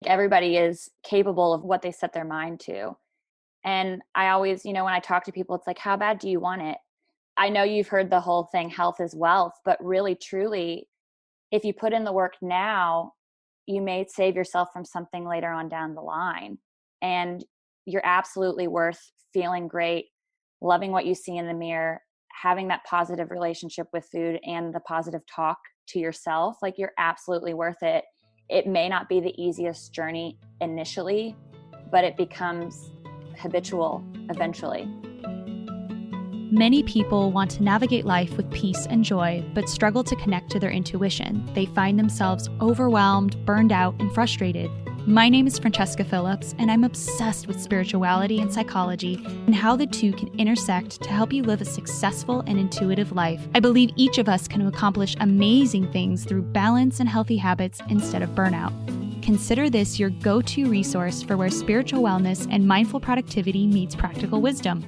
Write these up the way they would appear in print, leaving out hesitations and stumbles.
Everybody is capable of what they set their mind to. And I always, when I talk to people, it's like, how bad do you want it? I know you've heard the whole thing, health is wealth, but really, truly, if you put in the work now, you may save yourself from something later on down the line. And you're absolutely worth feeling great, loving what you see in the mirror, having that positive relationship with food and the positive talk to yourself. Like, you're absolutely worth it. It may not be the easiest journey initially, but it becomes habitual eventually. Many people want to navigate life with peace and joy, but struggle to connect to their intuition. They find themselves overwhelmed, burned out, and frustrated. My name is Francesca Phillips, and I'm obsessed with spirituality and psychology and how the two can intersect to help you live a successful and intuitive life. I believe each of us can accomplish amazing things through balance and healthy habits instead of burnout. Consider this your go-to resource for where spiritual wellness and mindful productivity meets practical wisdom.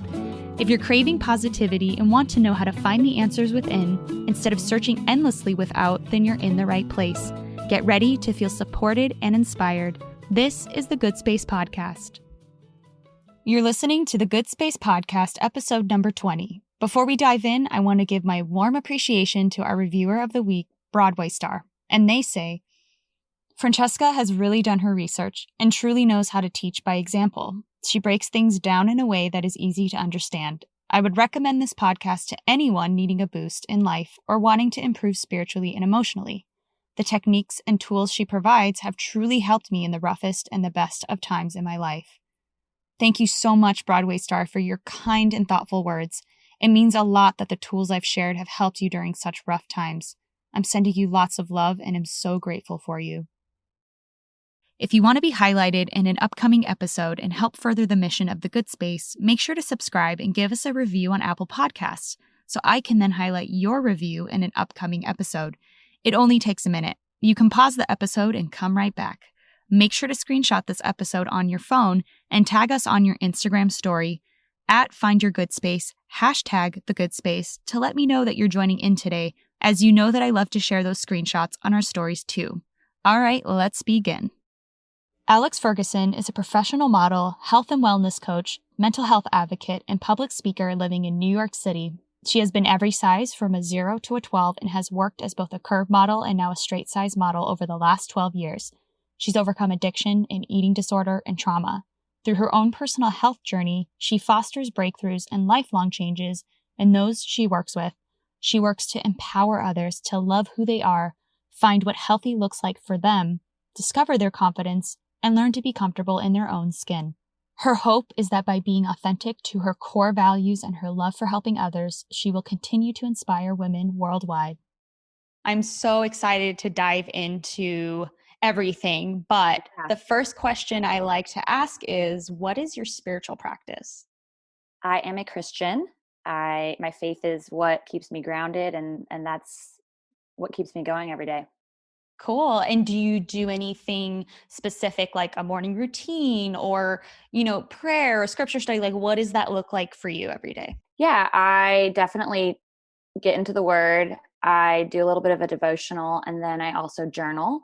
If you're craving positivity and want to know how to find the answers within instead of searching endlessly without, then you're in the right place. Get ready to feel supported and inspired. This is the Good Space Podcast. You're listening to the Good Space Podcast, episode number 20. Before we dive in, I want to give my warm appreciation to our reviewer of the week, Broadway Star. And they say, Francesca has really done her research and truly knows how to teach by example. She breaks things down in a way that is easy to understand. I would recommend this podcast to anyone needing a boost in life or wanting to improve spiritually and emotionally. The techniques and tools she provides have truly helped me in the roughest and the best of times in my life. Thank you so much, Broadway Star, for your kind and thoughtful words. It means a lot that the tools I've shared have helped you during such rough times. I'm sending you lots of love and am so grateful for you. If you want to be highlighted in an upcoming episode and help further the mission of the Good Space, make sure to subscribe and give us a review on Apple Podcasts so I can then highlight your review in an upcoming episode. It only takes a minute. You can pause the episode and come right back. Make sure to screenshot this episode on your phone and tag us on your Instagram story at @FindYourGoodSpace, #TheGoodSpace, to let me know that you're joining in today, as you know that I love to share those screenshots on our stories too. All right, let's begin. Alex Ferguson is a professional model, health and wellness coach, mental health advocate, and public speaker living in New York City. She has been every size from a 0 to a 12 and has worked as both a curve model and now a straight size model over the last 12 years. She's overcome addiction and eating disorder and trauma. Through her own personal health journey, she fosters breakthroughs and lifelong changes in those she works with. She works to empower others to love who they are, find what healthy looks like for them, discover their confidence, and learn to be comfortable in their own skin. Her hope is that by being authentic to her core values and her love for helping others, she will continue to inspire women worldwide. I'm so excited to dive into everything, but the first question I like to ask is, what is your spiritual practice? I am a Christian. My faith is what keeps me grounded, and that's what keeps me going every day. Cool. And do you do anything specific, like a morning routine or, prayer or scripture study? Like, what does that look like for you every day? Yeah, I definitely get into the word. I do a little bit of a devotional, and then I also journal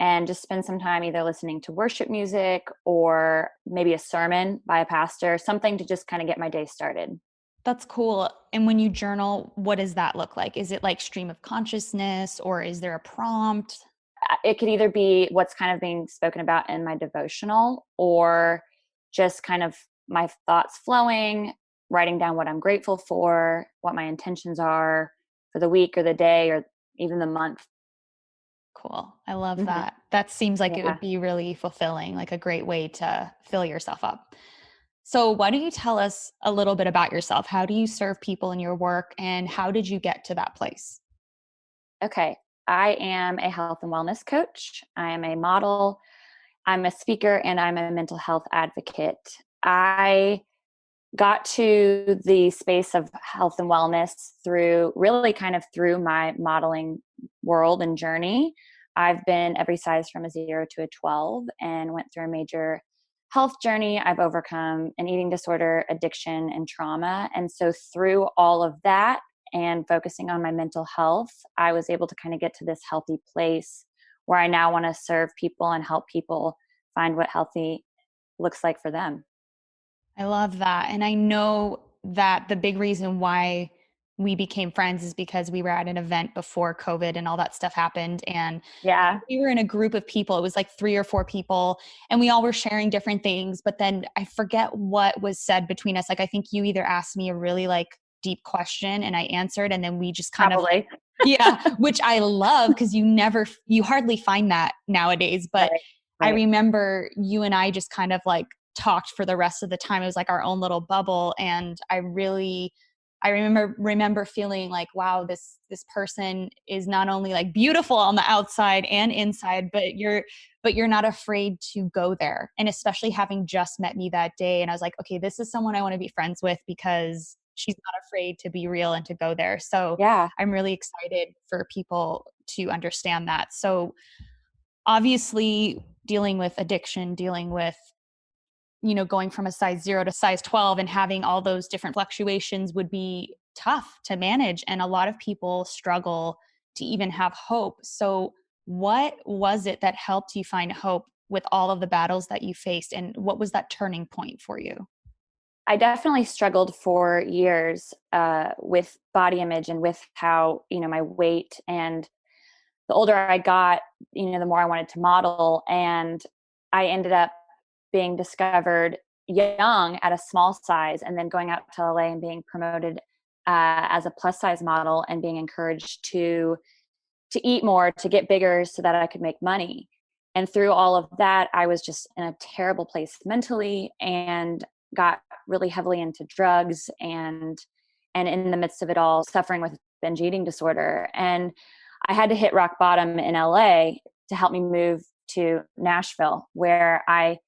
and just spend some time either listening to worship music or maybe a sermon by a pastor, something to just kind of get my day started. That's cool. And when you journal, what does that look like? Is it like stream of consciousness or is there a prompt? It could either be what's kind of being spoken about in my devotional or just kind of my thoughts flowing, writing down what I'm grateful for, what my intentions are for the week or the day or even the month. Cool. I love that. That seems like it would be really fulfilling, like a great way to fill yourself up. So why don't you tell us a little bit about yourself? How do you serve people in your work and how did you get to that place? Okay. I am a health and wellness coach. I am a model. I'm a speaker and I'm a mental health advocate. I got to the space of health and wellness through my modeling world and journey. I've been every size from a 0 to a 12 and went through a major health journey. I've overcome an eating disorder, addiction, and trauma. And so through all of that, and focusing on my mental health, I was able to kind of get to this healthy place where I now want to serve people and help people find what healthy looks like for them. I love that. And I know that the big reason why we became friends is because we were at an event before COVID and all that stuff happened. And Yeah, we were in a group of people. It was like 3 or 4 people, and we all were sharing different things. But then I forget what was said between us. Like, I think you either asked me a really like deep question and I answered, and then we just kind of probably. yeah, which I love because you hardly find that nowadays. But Right, I right. remember you and I just kind of like talked for the rest of the time. It was like our own little bubble. And I remember feeling like, wow, this person is not only like beautiful on the outside and inside, but you're not afraid to go there. And especially having just met me that day. And I was like, okay, this is someone I want to be friends with because she's not afraid to be real and to go there. So Yeah. I'm really excited for people to understand that. So obviously dealing with addiction, dealing with going from a size 0 to size 12 and having all those different fluctuations would be tough to manage, and a lot of people struggle to even have hope. So what was it that helped you find hope with all of the battles that you faced, and what was that turning point for you? I definitely struggled for years with body image and with how, my weight. And the older I got, the more I wanted to model. And I ended up being discovered young at a small size, and then going out to LA and being promoted as a plus size model and being encouraged to eat more, to get bigger so that I could make money. And through all of that, I was just in a terrible place mentally and got really heavily into drugs, and in the midst of it all, suffering with binge eating disorder. And I had to hit rock bottom in LA to help me move to Nashville, where I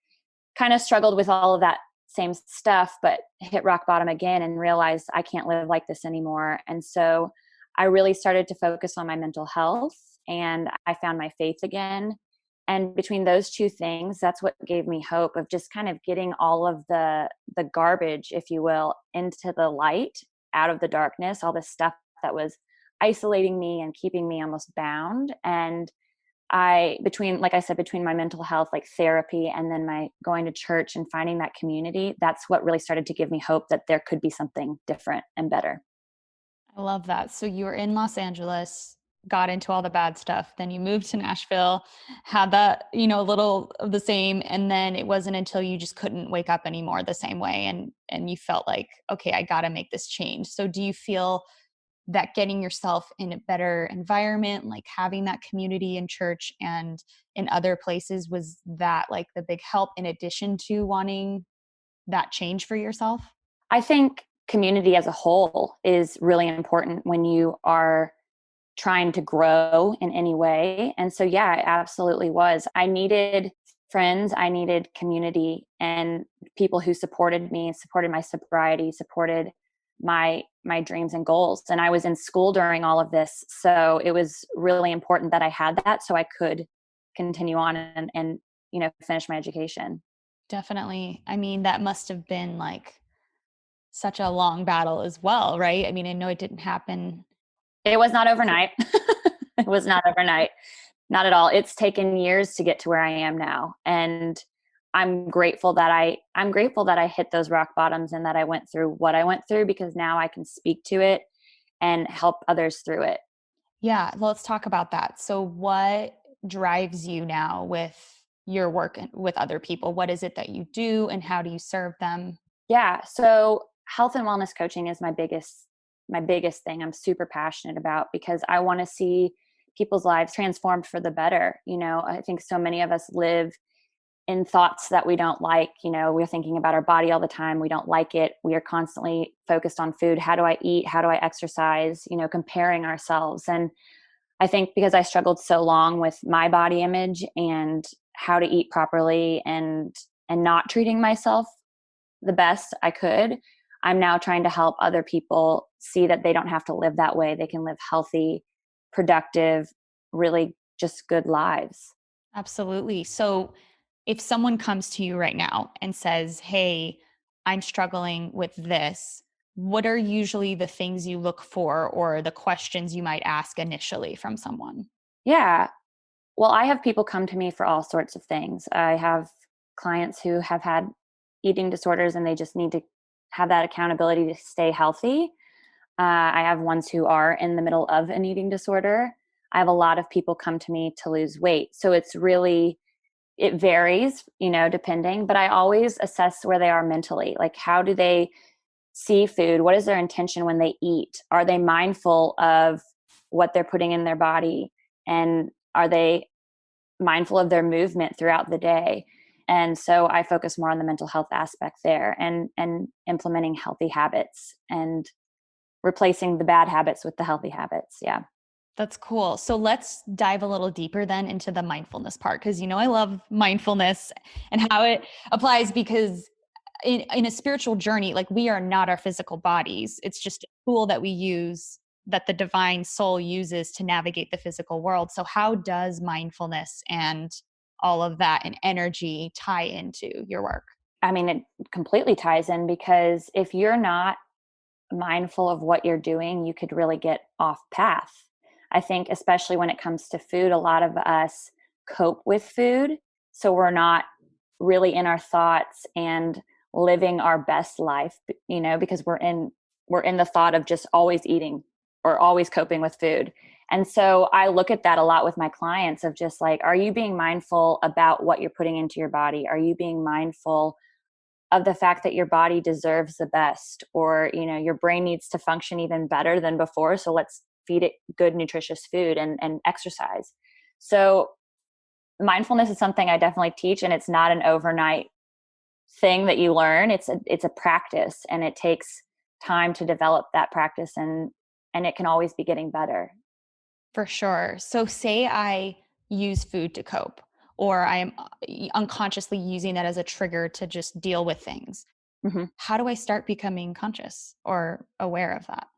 kind of struggled with all of that same stuff, but hit rock bottom again and realized I can't live like this anymore. And so I really started to focus on my mental health, and I found my faith again. And between those two things, that's what gave me hope of just kind of getting all of the garbage, if you will, into the light, out of the darkness, all this stuff that was isolating me and keeping me almost bound. And like I said, between my mental health, like therapy, and then my going to church and finding that community, that's what really started to give me hope that there could be something different and better. I love that. So you were in Los Angeles, got into all the bad stuff, then you moved to Nashville, had that, a little of the same, and then it wasn't until you just couldn't wake up anymore the same way, and you felt like, okay, I got to make this change. So do you feel that getting yourself in a better environment, like having that community in church and in other places, was that like the big help in addition to wanting that change for yourself? I think community as a whole is really important when you are trying to grow in any way. And so, yeah, it absolutely was. I needed friends, I needed community, and people who supported me, supported my sobriety, supported my dreams and goals. And I was in school during all of this, so it was really important that I had that so I could continue on and finish my education. Definitely. I mean, that must have been like such a long battle as well, right? I mean, I know it didn't happen. It was not overnight. It was not overnight. Not at all. It's taken years to get to where I am now. And I'm grateful that I hit those rock bottoms and that I went through what I went through, because now I can speak to it and help others through it. Yeah, well, let's talk about that. So what drives you now with your work and with other people? What is it that you do and how do you serve them? Yeah. So health and wellness coaching is my biggest thing I'm super passionate about, because I want to see people's lives transformed for the better. I think so many of us live in thoughts that we don't like. We're thinking about our body all the time. We don't like it. We are constantly focused on food. How do I eat? How do I exercise? Comparing ourselves. And I think because I struggled so long with my body image and how to eat properly, and not treating myself the best I could, I'm now trying to help other people see that they don't have to live that way. They can live healthy, productive, really just good lives. Absolutely. So if someone comes to you right now and says, "Hey, I'm struggling with this," what are usually the things you look for or the questions you might ask initially from someone? Yeah. Well, I have people come to me for all sorts of things. I have clients who have had eating disorders and they just need to have that accountability to stay healthy. I have ones who are in the middle of an eating disorder. I have a lot of people come to me to lose weight. So it's really, it varies, depending, but I always assess where they are mentally. Like, how do they see food? What is their intention when they eat? Are they mindful of what they're putting in their body? And are they mindful of their movement throughout the day? And so I focus more on the mental health aspect there, and implementing healthy habits and replacing the bad habits with the healthy habits. Yeah. That's cool. So let's dive a little deeper then into the mindfulness part, because I love mindfulness and how it applies, because in a spiritual journey, like, we are not our physical bodies. It's just a tool that we use, that the divine soul uses to navigate the physical world. So how does mindfulness and all of that and energy tie into your work? I mean, it completely ties in, because if you're not mindful of what you're doing, you could really get off path. I think, especially when it comes to food, a lot of us cope with food. So we're not really in our thoughts and living our best life, because we're in the thought of just always eating or always coping with food. And so I look at that a lot with my clients, of just like, are you being mindful about what you're putting into your body? Are you being mindful of the fact that your body deserves the best, or your brain needs to function even better than before, so let's feed it good nutritious food and exercise. So mindfulness is something I definitely teach, and it's not an overnight thing that you learn. It's a practice, and it takes time to develop that practice, and it can always be getting better. For sure. So say I use food to cope, or I am unconsciously using that as a trigger to just deal with things. hmm How do I start becoming conscious or aware of that?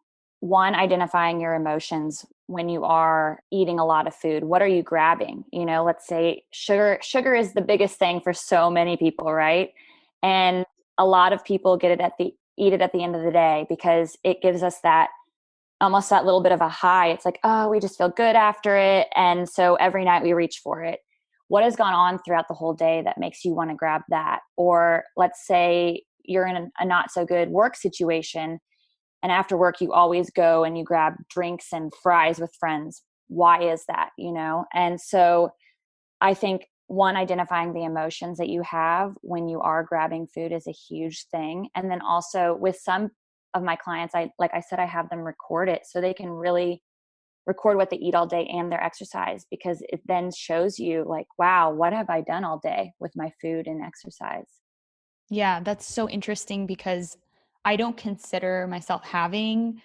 One, identifying your emotions when you are eating a lot of food. What are you grabbing? Let's say sugar is the biggest thing for so many people, right? And a lot of people eat it at the end of the day, because it gives us that, almost that little bit of a high. It's like, oh, we just feel good after it. And so every night we reach for it. What has gone on throughout the whole day that makes you want to grab that? Or let's say you're in a not so good work situation, and after work you always go and you grab drinks and fries with friends. Why is that? And so I think, one, identifying the emotions that you have when you are grabbing food is a huge thing. And then also, with some of my clients, like I said, I have them record it, so they can really record what they eat all day and their exercise, because it then shows you, like, wow, what have I done all day with my food and exercise? Yeah, that's so interesting, because I don't consider myself having,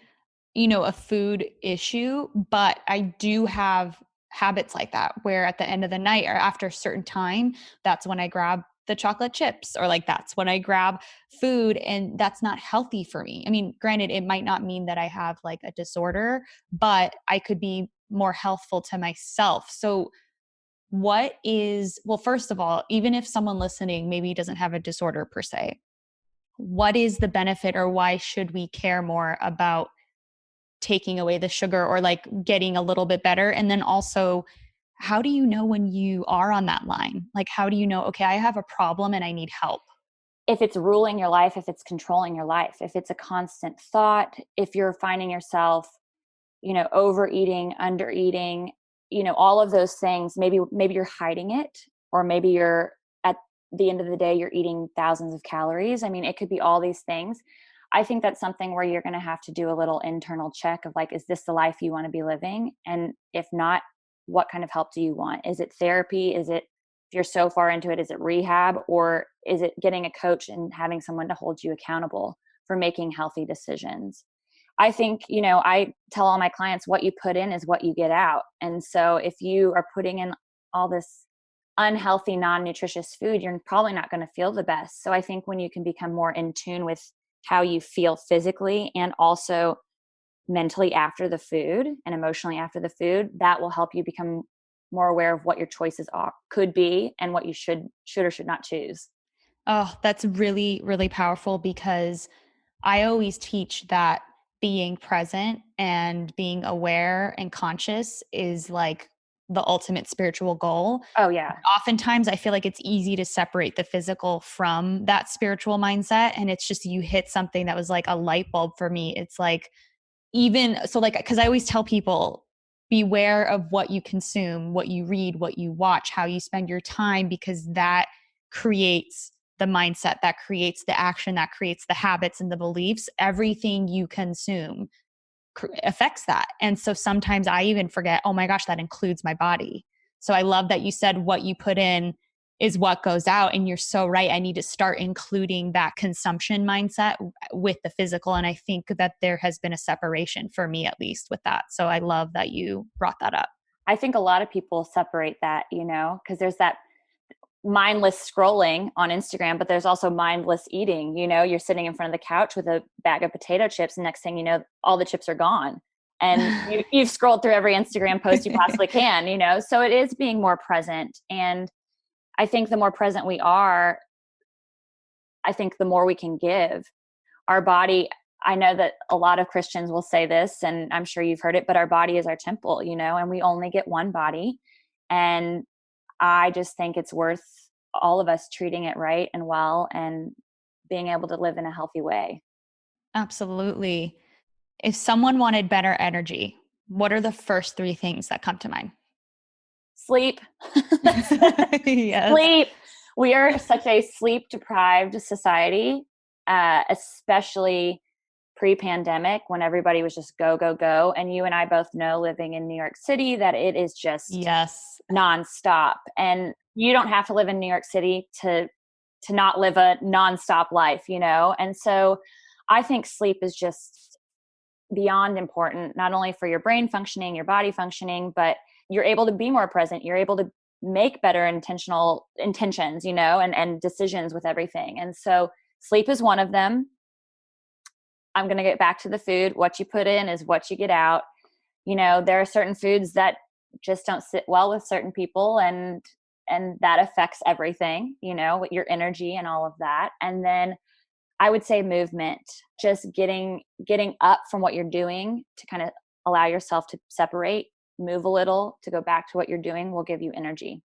a food issue, but I do have habits like that, where at the end of the night or after a certain time, that's when I grab the chocolate chips, or like that's when I grab food, and that's not healthy for me. I mean, granted, it might not mean that I have like a disorder, but I could be more healthful to myself. So well, first of all, even if someone listening maybe doesn't have a disorder per se, what is the benefit, or why should we care more about taking away the sugar, or like getting a little bit better? And then also, how do you know when you are on that line? Like, how do you know, okay, I have a problem and I need help? If it's ruling your life, if it's controlling your life, if it's a constant thought, if you're finding yourself, overeating, undereating, all of those things, maybe you're hiding it, or maybe you're, at the end of the day, you're eating thousands of calories. I mean, it could be all these things. I think that's something where you're going to have to do a little internal check of, like, is this the life you want to be living? And if not, what kind of help do you want? Is it therapy? Is it, if you're so far into it, is it rehab? Or is it getting a coach and having someone to hold you accountable for making healthy decisions? I think, I tell all my clients, what you put in is what you get out. And so if you are putting in all this unhealthy, non-nutritious food, you're probably not going to feel the best. So I think when you can become more in tune with how you feel physically and also mentally after the food and emotionally after the food, that will help you become more aware of what your choices could be, and what you should or should not choose. Oh, that's really, really powerful, because I always teach that being present and being aware and conscious is like the ultimate spiritual goal. Oh yeah. Oftentimes I feel like it's easy to separate the physical from that spiritual mindset. And it's just, you hit something that was like a light bulb for me. It's like, even so, like, because I always tell people, beware of what you consume, what you read, what you watch, how you spend your time, because that creates the mindset, that creates the action, that creates the habits and the beliefs. Everything you consume affects that. And so sometimes I even forget, oh my gosh, that includes my body. So I love that you said what you put in is what goes out. And you're so right. I need to start including that consumption mindset with the physical. And I think that there has been a separation for me, at least, with that. So I love that you brought that up. I think a lot of people separate that, because there's that mindless scrolling on Instagram, but there's also mindless eating. You're sitting in front of the couch with a bag of potato chips, and next thing you know, all the chips are gone. And you've scrolled through every Instagram post you possibly can. So it is being more present. And I think the more present we are, I think the more we can give. Our body, I know that a lot of Christians will say this, and I'm sure you've heard it, but our body is our temple, and we only get one body. And I just think it's worth all of us treating it right and well and being able to live in a healthy way. Absolutely. If someone wanted better energy, what are the first three things that come to mind? Sleep. Yes. Sleep. We are such a sleep deprived society, especially pre-pandemic, when everybody was just go, go, go. And you and I both know, living in New York City, that it is just Yes. nonstop. And you don't have to live in New York City to not live a nonstop life, And so I think sleep is just beyond important, not only for your brain functioning, your body functioning, but you're able to be more present. You're able to make better intentional intentions, and decisions with everything. And so sleep is one of them. I'm going to get back to the food. What you put in is what you get out. There are certain foods that just don't sit well with certain people, and that affects everything, with your energy and all of that. And then I would say movement, just getting up from what you're doing to kind of allow yourself to separate, move a little, to go back to what you're doing will give you energy.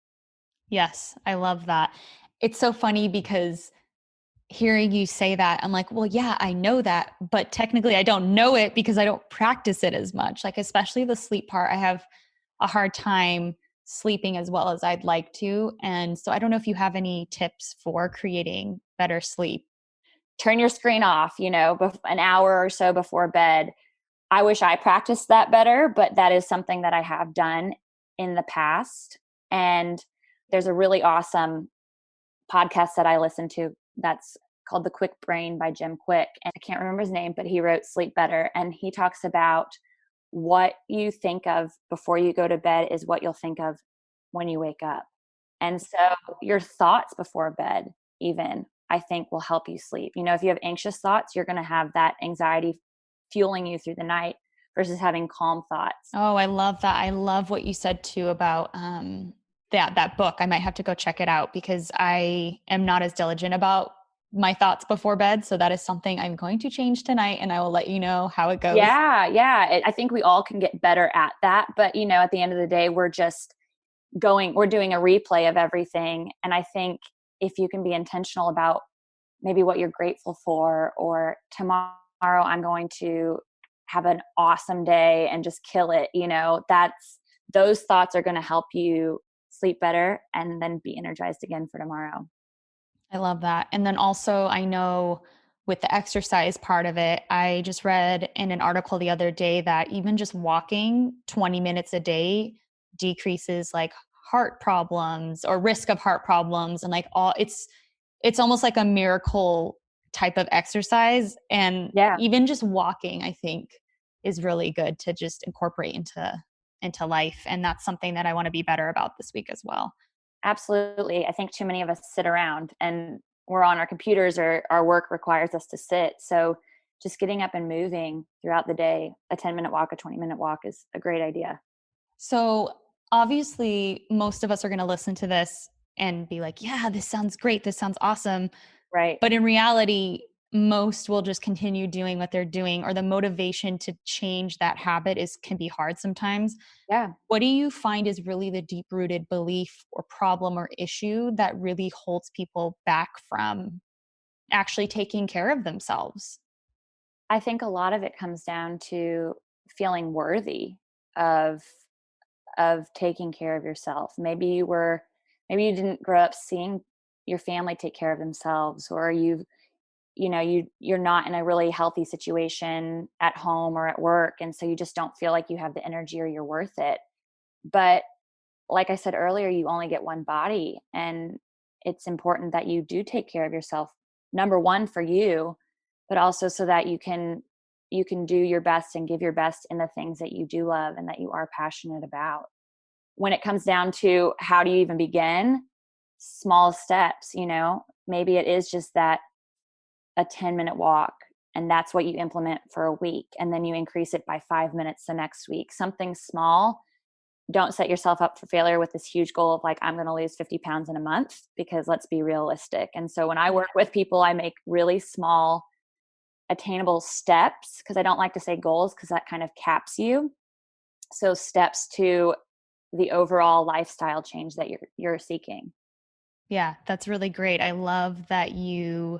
Yes. I love that. It's so funny because hearing you say that, I'm like, well, yeah, I know that, but technically I don't know it because I don't practice it as much. Like, especially the sleep part, I have a hard time sleeping as well as I'd like to. And so I don't know if you have any tips for creating better sleep. Turn your screen off, an hour or so before bed. I wish I practiced that better, but that is something that I have done in the past. And there's a really awesome podcast that I listen to that's called The Quick Brain by Jim Quick. And I can't remember his name, but he wrote Sleep Better. And he talks about what you think of before you go to bed is what you'll think of when you wake up. And so your thoughts before bed, even, I think, will help you sleep. If you have anxious thoughts, you're going to have that anxiety fueling you through the night versus having calm thoughts. Oh, I love that. I love what you said too about that book. I might have to go check it out because I am not as diligent about my thoughts before bed. So that is something I'm going to change tonight, and I will let you know how it goes. Yeah. I think we all can get better at that. But, at the end of the day, we're doing a replay of everything. And I think if you can be intentional about maybe what you're grateful for, or tomorrow I'm going to have an awesome day and just kill it, those thoughts are going to help you sleep better and then be energized again for tomorrow. I love that. And then also, I know with the exercise part of it, I just read in an article the other day that even just walking 20 minutes a day decreases like heart problems or risk of heart problems, and like it's almost like a miracle type of exercise. And Yeah, even just walking, I think, is really good to just incorporate into life. And that's something that I want to be better about this week as well. absolutely. I think too many of us sit around and we're on our computers, or our work requires us to sit. So just getting up and moving throughout the day, a 10-minute walk, a 20-minute walk is a great idea. So obviously, most of us are going to listen to this and be like, yeah, this sounds great. This sounds awesome. Right. But in reality, most will just continue doing what they're doing, or the motivation to change that habit is can be hard sometimes. Yeah. What do you find is really the deep rooted belief or problem or issue that really holds people back from actually taking care of themselves? I think a lot of it comes down to feeling worthy of taking care of yourself. Maybe you didn't grow up seeing your family take care of themselves, or you're not in a really healthy situation at home or at work, and so you just don't feel like you have the energy or you're worth it. But like I said earlier, you only get one body, and it's important that you do take care of yourself. Number 1 for you, but also so that you can do your best and give your best in the things that you do love and that you are passionate about. When it comes down to how do you even begin, small steps, maybe it is just that a 10-minute walk, and that's what you implement for a week, and then you increase it by 5 minutes the next week. Something small. Don't set yourself up for failure with this huge goal of like, I'm going to lose 50 pounds in a month, because let's be realistic. And so when I Yeah. work with people, I make really small attainable steps, because I don't like to say goals because that kind of caps you. So steps to the overall lifestyle change that you're seeking. Yeah, that's really great. I love that you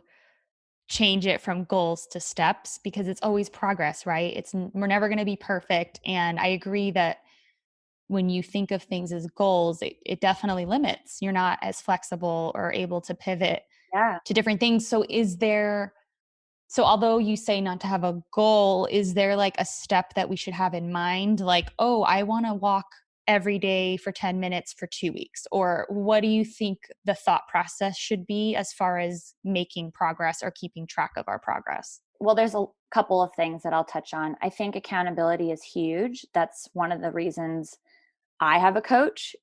change it from goals to steps because it's always progress, right? We're never going to be perfect, and I agree that when you think of things as goals, it definitely limits. You're not as flexible or able to pivot Yeah. to different things. So although you say not to have a goal, is there like a step that we should have in mind? Like, oh, I want to walk every day for 10 minutes for 2 weeks? Or what do you think the thought process should be as far as making progress or keeping track of our progress? Well, there's a couple of things that I'll touch on. I think accountability is huge. That's one of the reasons I have a coach,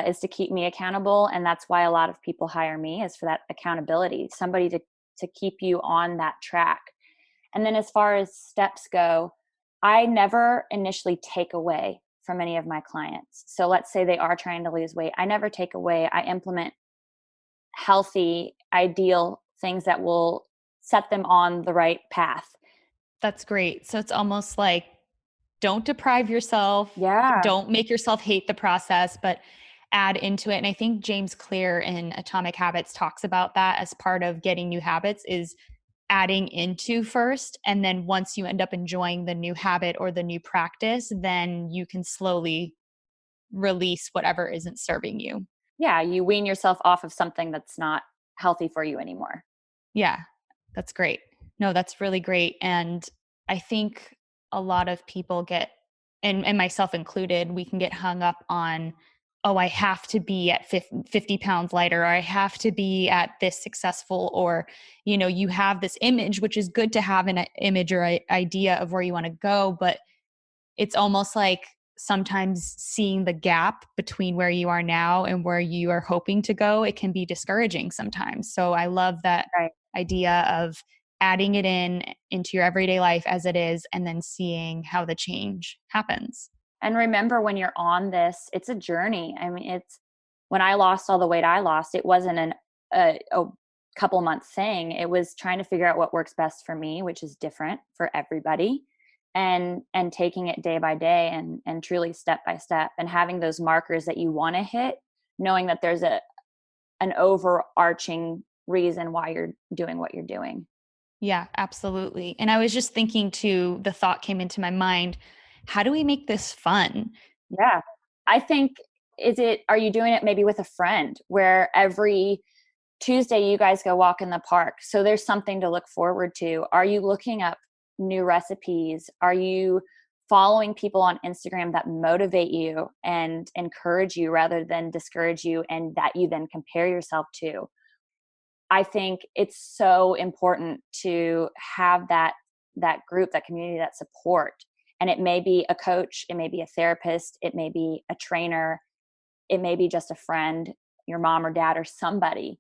is to keep me accountable, and that's why a lot of people hire me, is for that accountability, somebody to keep you on that track. And then as far as steps go, I never initially take away from any of my clients. So let's say they are trying to lose weight. I never take away. I implement healthy, ideal things that will set them on the right path. That's great. So it's almost like don't deprive yourself, Yeah. don't make yourself hate the process, but add into it. And I think James Clear in Atomic Habits talks about that as part of getting new habits is adding into first. And then once you end up enjoying the new habit or the new practice, then you can slowly release whatever isn't serving you. Yeah. You wean yourself off of something that's not healthy for you anymore. Yeah, that's great. No, that's really great. And I think a lot of people get, and myself included, we can get hung up on, oh, I have to be at 50 pounds lighter, or I have to be at this successful, or, you have this image, which is good to have an image or idea of where you want to go. But it's almost like sometimes seeing the gap between where you are now and where you are hoping to go, it can be discouraging sometimes. So I love that Right. idea of adding it into your everyday life as it is and then seeing how the change happens. And remember, when you're on this, it's a journey. I mean, it's when I lost all the weight I lost, it wasn't a couple month thing. It was trying to figure out what works best for me, which is different for everybody, and taking it day by day, and truly step by step, and having those markers that you want to hit, knowing that there's an overarching reason why you're doing what you're doing. Yeah, absolutely. And I was just thinking too, the thought came into my mind, how do we make this fun? Yeah. I think, are you doing it maybe with a friend, where every Tuesday you guys go walk in the park? So there's something to look forward to. Are you looking up new recipes? Are you following people on Instagram that motivate you and encourage you rather than discourage you, and that you then compare yourself to? I think it's so important to have that group, that community, that support. And it may be a coach, it may be a therapist, it may be a trainer, it may be just a friend, your mom or dad or somebody.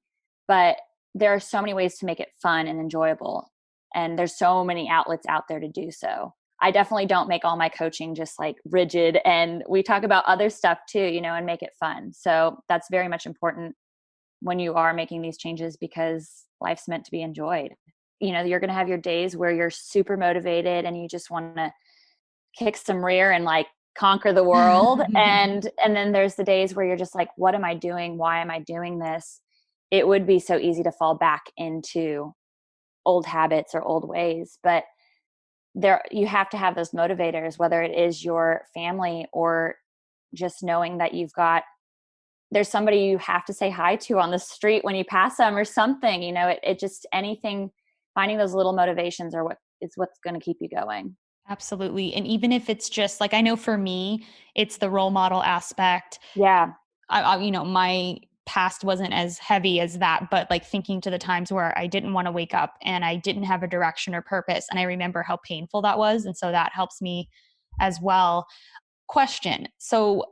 But there are so many ways to make it fun and enjoyable. And there's so many outlets out there to do so. I definitely don't make all my coaching just like rigid, and we talk about other stuff too, and make it fun. So that's very much important when you are making these changes, because life's meant to be enjoyed. you're going to have your days where you're super motivated and you just want to kick some rear and like conquer the world. And then there's the days where you're just like, what am I doing? Why am I doing this? It would be so easy to fall back into old habits or old ways, but you have to have those motivators, whether it is your family or just knowing that there's somebody you have to say hi to on the street when you pass them or something. It just anything, finding those little motivations are what's going to keep you going. Absolutely. And even if it's just like, I know for me, it's the role model aspect. Yeah. My past wasn't as heavy as that, but like thinking to the times where I didn't want to wake up and I didn't have a direction or purpose. And I remember how painful that was. And so that helps me as well. Question. So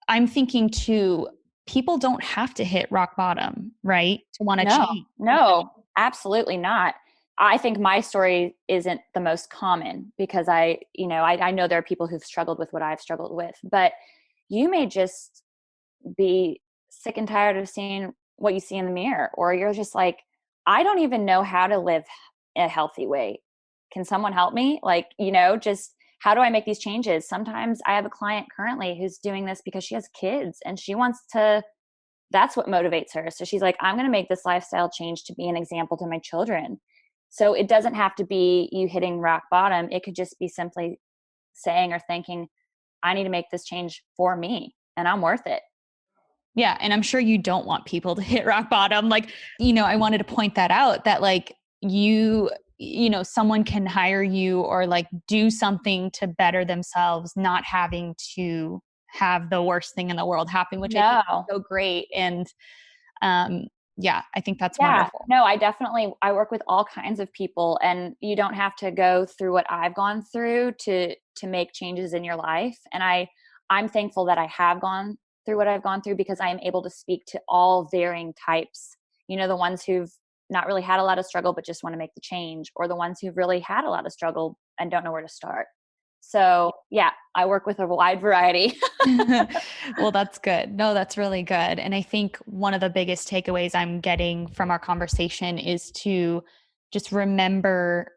I'm thinking too, people don't have to hit rock bottom, right? To want to No, change. no, absolutely not. I think my story isn't the most common because I know there are people who've struggled with what I've struggled with, but you may just be sick and tired of seeing what you see in the mirror, or you're just like, I don't even know how to live a healthy way. Can someone help me? Like, just how do I make these changes? Sometimes I have a client currently who's doing this because she has kids and that's what motivates her. So she's like, I'm going to make this lifestyle change to be an example to my children. So it doesn't have to be you hitting rock bottom. It could just be simply saying or thinking, I need to make this change for me and I'm worth it. Yeah. And I'm sure you don't want people to hit rock bottom. Like, I wanted to point that out that like someone can hire you or like do something to better themselves, not having to have the worst thing in the world happen, which I think No. is so great. And um, yeah, I think that's Yeah. wonderful. No, I work with all kinds of people, and you don't have to go through what I've gone through to make changes in your life. And I'm thankful that I have gone through what I've gone through because I am able to speak to all varying types. The ones who've not really had a lot of struggle but just want to make the change, or the ones who've really had a lot of struggle and don't know where to start. So, yeah, I work with a wide variety. Well, that's good. No, that's really good. And I think one of the biggest takeaways I'm getting from our conversation is to just remember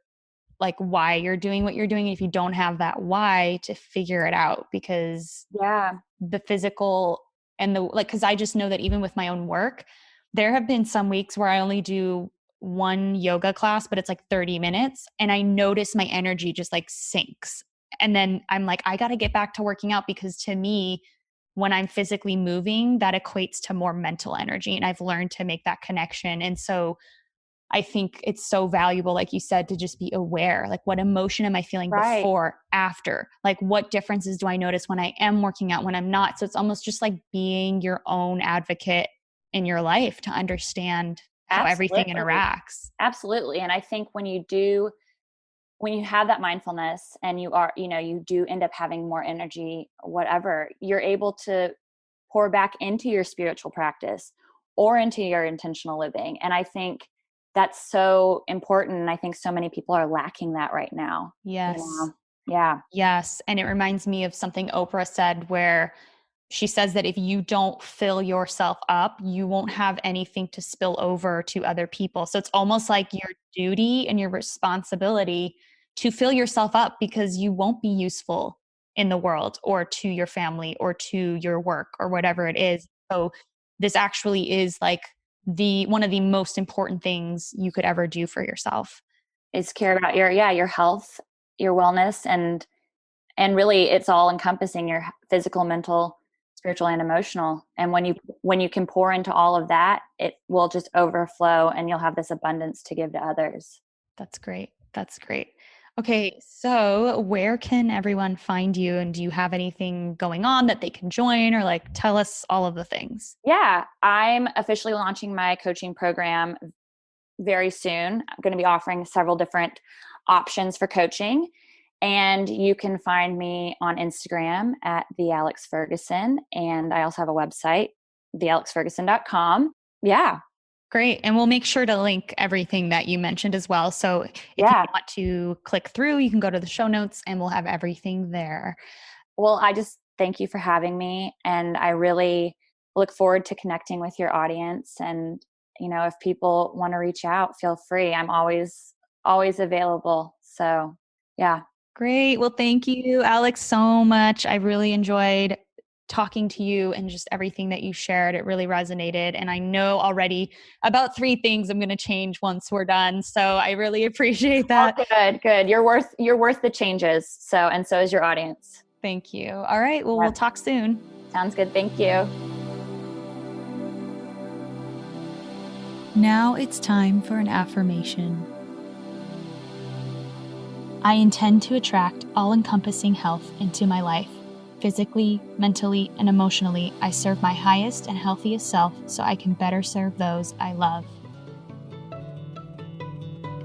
like why you're doing what you're doing. If you don't have that why, to figure it out, because Yeah. the physical and the like, because I just know that even with my own work, there have been some weeks where I only do one yoga class, but it's like 30 minutes. And I notice my energy just like sinks. And then I'm like, I got to get back to working out, because to me, when I'm physically moving, that equates to more mental energy. And I've learned to make that connection. And so I think it's so valuable, like you said, to just be aware, like what emotion am I feeling Right. before, after, like what differences do I notice when I am working out, when I'm not. So it's almost just like being your own advocate in your life to understand how everything Absolutely. interacts. Absolutely. And I think when you have that mindfulness and you do end up having more energy, whatever, you're able to pour back into your spiritual practice or into your intentional living. And I think that's so important. And I think so many people are lacking that right now. Yes. Yeah. Yes. And it reminds me of something Oprah said, where she says that if you don't fill yourself up, you won't have anything to spill over to other people. So it's almost like your duty and your responsibility to fill yourself up, because you won't be useful in the world or to your family or to your work or whatever it is. So this actually is like the one of the most important things you could ever do for yourself. Is care about your health, your wellness, and really it's all encompassing your physical, mental, spiritual, and emotional. And when you can pour into all of that, it will just overflow and you'll have this abundance to give to others. That's great. That's great. Okay, so where can everyone find you, and do you have anything going on that they can join, or like tell us all of the things? Yeah, I'm officially launching my coaching program very soon. I'm going to be offering several different options for coaching. And you can find me on Instagram at the Alex Ferguson. And I also have a website, thealexferguson.com. Yeah. Great. And we'll make sure to link everything that you mentioned as well. So if you Yeah. want to click through, you can go to the show notes and we'll have everything there. Well, I just thank you for having me. And I really look forward to connecting with your audience. And if people want to reach out, feel free. I'm always available. So, yeah. Great. Well, thank you, Alex, so much. I really enjoyed talking to you and just everything that you shared. It really resonated. And I know already about 3 things I'm going to change once we're done. So I really appreciate that. Oh, good. You're worth the changes. And so is your audience. Thank you. All right. Well, we'll talk soon. Sounds good. Thank you. Now it's time for an affirmation. I intend to attract all-encompassing health into my life. Physically, mentally, and emotionally, I serve my highest and healthiest self so I can better serve those I love.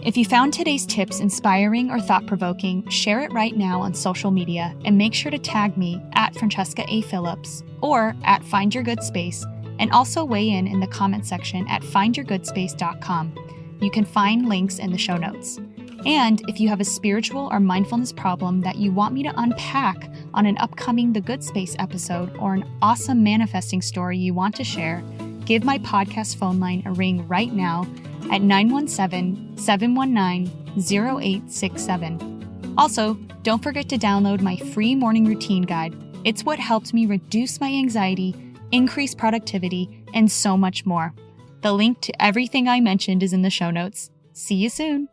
If you found today's tips inspiring or thought-provoking, share it right now on social media and make sure to tag me at Francesca A. Phillips or at Find Your Good Space, and also weigh in the comment section at findyourgoodspace.com. You can find links in the show notes. And if you have a spiritual or mindfulness problem that you want me to unpack on an upcoming The Good Space episode, or an awesome manifesting story you want to share, give my podcast phone line a ring right now at 917-719-0867. Also, don't forget to download my free morning routine guide. It's what helped me reduce my anxiety, increase productivity, and so much more. The link to everything I mentioned is in the show notes. See you soon.